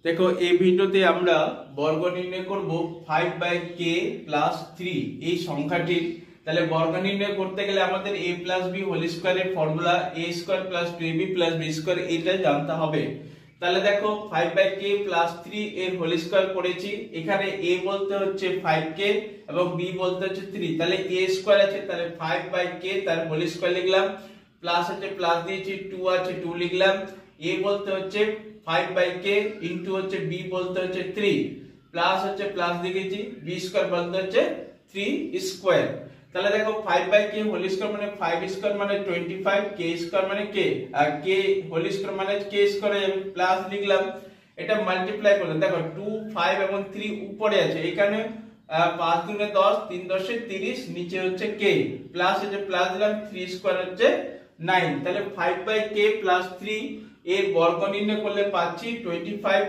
দেখো এই ভিডিওতে আমরা বর্গ নির্ণয় করব 5/k + 3 এই সংখ্যাটির। তাহলে বর্গ নির্ণয় করতে গেলে আমাদের a + b হোল স্কয়ারের ফর্মুলা a² + 2ab + b² এটা জানতে হবে। তাহলে দেখো 5/k + 3 এর হোল স্কয়ার করেছি। এখানে a বলতে হচ্ছে 5k এবং b বলতে হচ্ছে 3। তাহলে a² আছে, তাহলে 5/k তার হোল স্কয়ার লিখলাম, প্লাস আছে প্লাস দিয়েছি, 2 আছে 2 লিখলাম। a বলতে হচ্ছে 5/k ইনটু হচ্ছে b বলতে হচ্ছে 3, প্লাস হচ্ছে প্লাস লিখেছি, b² বলতে হচ্ছে 3²। তাহলে দেখো 5/k হোল স্কয়ার মানে 5² মানে 25, k² মানে k, আর k হোল স্কয়ার মানে k² আমি প্লাস লিখলাম। এটা মাল্টিপ্লাই করলাম, দেখো 2 5 এবং 3 উপরে আছে, এখানে 5 দুগুণে 10, 3 10 30, নিচে হচ্ছে k, প্লাস হচ্ছে প্লাস দিলাম, 3² হচ্ছে 9। তাহলে 5/k + 3 এর বর্গ নির্ণয় করলে পাচ্ছি 25